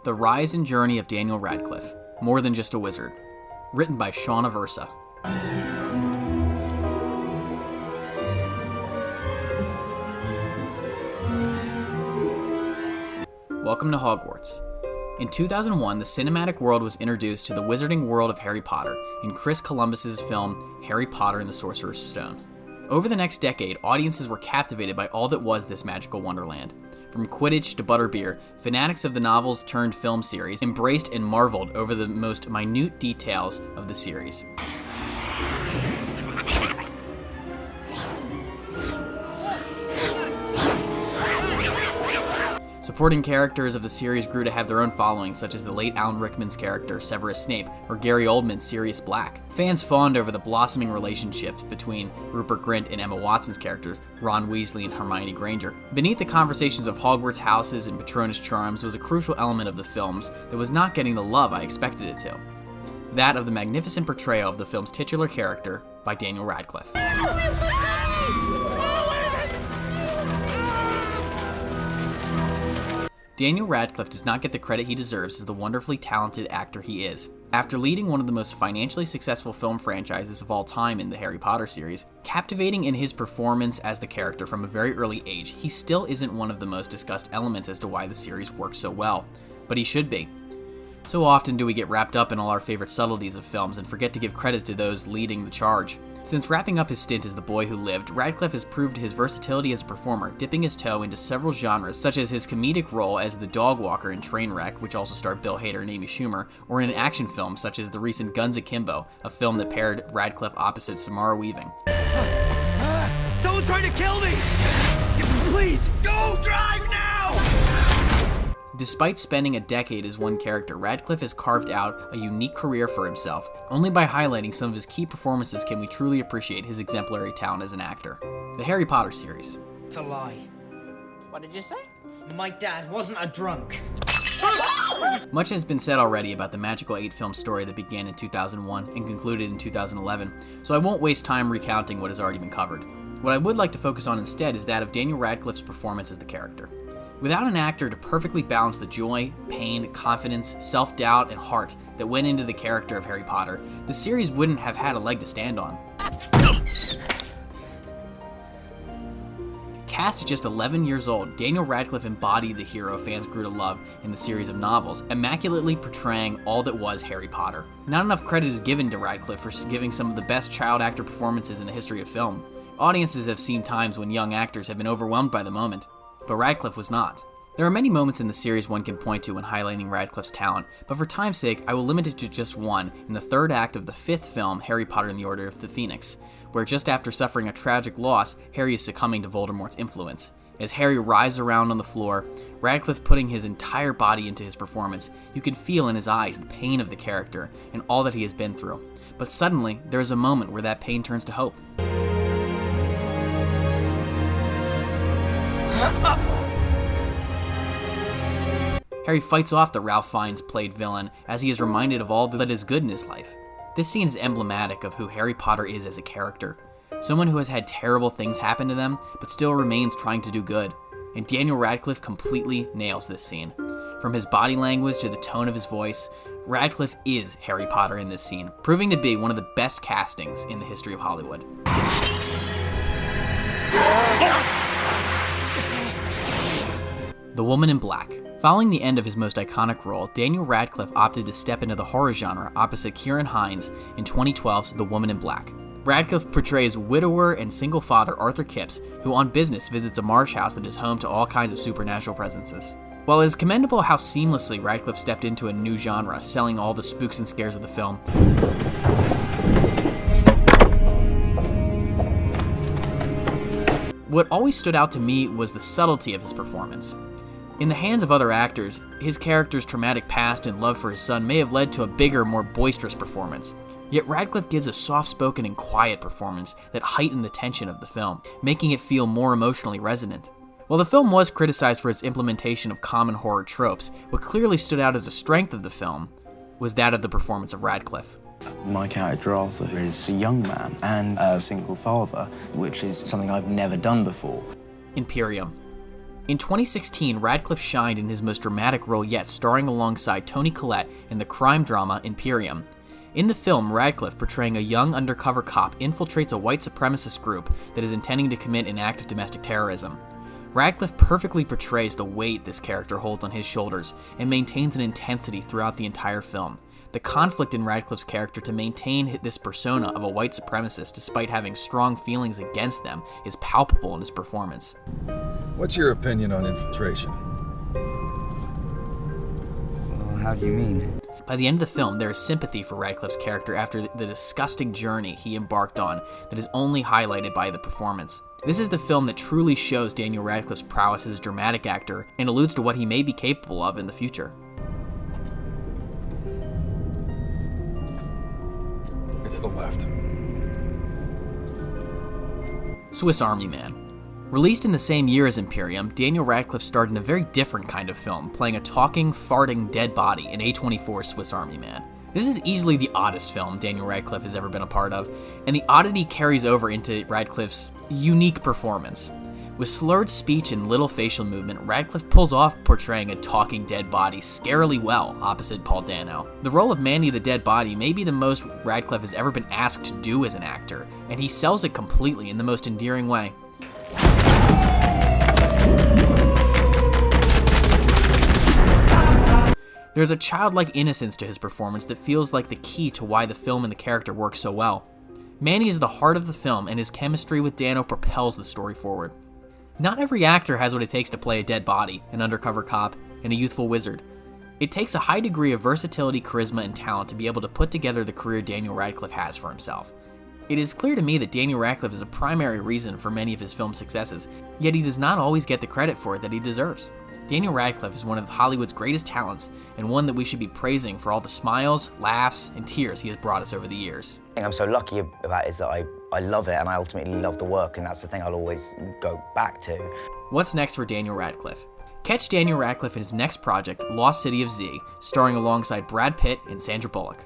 The Rise and Journey of Daniel Radcliffe, More Than Just a Wizard, written by Sean Aversa. Welcome to Hogwarts. In 2001, the cinematic world was introduced to the wizarding world of Harry Potter in Chris Columbus's film Harry Potter and the Sorcerer's Stone. Over the next decade, audiences were captivated by all that was this magical wonderland. From quidditch to butterbeer, fanatics of the novels turned film series embraced and marveled over the most minute details of the series. Supporting characters of the series grew to have their own followings, such as the late Alan Rickman's character, Severus Snape, or Gary Oldman Sirius Black. Fans fawned over the blossoming relationships between Rupert, Grint, and Emma Watson's characters, Ron Weasley and Hermione Granger. Beneath the conversations of Hogwarts houses and Patronus Charms was a crucial element of the films that was not getting the love I expected it to. That of the magnificent portrayal of the film's titular character by Daniel Radcliffe. Daniel Radcliffe does not get the credit he deserves as the wonderfully talented actor he is. After leading one of the most financially successful film franchises of all time in the Harry Potter series, captivating in his performance as the character from a very early age, he still isn't one of the most discussed elements as to why the series works so well, but he should be. So often do we get wrapped up in all our favorite subtleties of films and forget to give credit to those leading the charge. Since wrapping up his stint as the boy who lived, Radcliffe has proved his versatility as a performer, dipping his toe into several genres, such as his comedic role as the dog walker in Trainwreck, which also starred Bill Hader and Amy Schumer, or in an action film such as the recent Guns Akimbo, a film that paired Radcliffe opposite Samara Weaving. Someone's trying to kill me! Please, go drive now! Despite spending a decade as one character, Radcliffe has carved out a unique career for himself. Only by highlighting some of his key performances can we truly appreciate his exemplary talent as an actor. The Harry Potter series. It's a lie. What did you say? My dad wasn't a drunk. Much has been said already about the magical 8-film story that began in 2001 and concluded in 2011, so I won't waste time recounting what has already been covered. What I would like to focus on instead is that of Daniel Radcliffe's performance as the character. Without an actor to perfectly balance the joy, pain, confidence, self-doubt, and heart that went into the character of Harry Potter, the series wouldn't have had a leg to stand on. Cast at just 11 years old, Daniel Radcliffe embodied the hero fans grew to love in the series of novels, immaculately portraying all that was Harry Potter. Not enough credit is given to Radcliffe for giving some of the best child actor performances in the history of film. Audiences have seen times when young actors have been overwhelmed by the moment, but Radcliffe was not. There are many moments in the series one can point to when highlighting Radcliffe's talent, but for time's sake, I will limit it to just one in the third act of the 5th film, Harry Potter and the Order of the Phoenix, where just after suffering a tragic loss, Harry is succumbing to Voldemort's influence. As Harry writhes around on the floor, Radcliffe putting his entire body into his performance, you can feel in his eyes the pain of the character and all that he has been through. But suddenly, there is a moment where that pain turns to hope. Harry fights off the Ralph Fiennes-played villain as he is reminded of all that is good in his life. This scene is emblematic of who Harry Potter is as a character. Someone who has had terrible things happen to them, but still remains trying to do good. And Daniel Radcliffe completely nails this scene. From his body language to the tone of his voice, Radcliffe is Harry Potter in this scene, proving to be one of the best castings in the history of Hollywood. The Woman in Black. Following the end of his most iconic role, Daniel Radcliffe opted to step into the horror genre opposite Ciarán Hinds in 2012's The Woman in Black. Radcliffe portrays widower and single father Arthur Kipps, who on business visits a marsh house that is home to all kinds of supernatural presences. While it is commendable how seamlessly Radcliffe stepped into a new genre, selling all the spooks and scares of the film, what always stood out to me was the subtlety of his performance. In the hands of other actors, his character's traumatic past and love for his son may have led to a bigger, more boisterous performance. Yet Radcliffe gives a soft-spoken and quiet performance that heightened the tension of the film, making it feel more emotionally resonant. While the film was criticized for its implementation of common horror tropes, what clearly stood out as a strength of the film was that of the performance of Radcliffe. My character Arthur is a young man and a single father, which is something I've never done before. Imperium. In 2016, Radcliffe shined in his most dramatic role yet, starring alongside Toni Collette in the crime drama Imperium. In the film, Radcliffe, portraying a young undercover cop, infiltrates a white supremacist group that is intending to commit an act of domestic terrorism. Radcliffe perfectly portrays the weight this character holds on his shoulders and maintains an intensity throughout the entire film. The conflict in Radcliffe's character to maintain this persona of a white supremacist despite having strong feelings against them is palpable in his performance. What's your opinion on infiltration? Well, how do you mean? By the end of the film, there is sympathy for Radcliffe's character after the disgusting journey he embarked on that is only highlighted by the performance. This is the film that truly shows Daniel Radcliffe's prowess as a dramatic actor and alludes to what he may be capable of in the future. It's the left. Swiss Army Man. Released in the same year as Imperium, Daniel Radcliffe starred in a very different kind of film, playing a talking, farting dead body in A24's Swiss Army Man. This is easily the oddest film Daniel Radcliffe has ever been a part of, and the oddity carries over into Radcliffe's unique performance. With slurred speech and little facial movement, Radcliffe pulls off portraying a talking dead body scarily well opposite Paul Dano. The role of Manny the Dead Body may be the most Radcliffe has ever been asked to do as an actor, and he sells it completely in the most endearing way. There's a childlike innocence to his performance that feels like the key to why the film and the character work so well. Manny is the heart of the film, and his chemistry with Dano propels the story forward. Not every actor has what it takes to play a dead body, an undercover cop, and a youthful wizard. It takes a high degree of versatility, charisma, and talent to be able to put together the career Daniel Radcliffe has for himself. It is clear to me that Daniel Radcliffe is a primary reason for many of his film successes, yet he does not always get the credit for it that he deserves. Daniel Radcliffe is one of Hollywood's greatest talents, and one that we should be praising for all the smiles, laughs, and tears he has brought us over the years. The thing I'm so lucky about is that I love it, and I ultimately love the work, and that's the thing I'll always go back to. What's next for Daniel Radcliffe? Catch Daniel Radcliffe in his next project, Lost City of Z, starring alongside Brad Pitt and Sandra Bullock.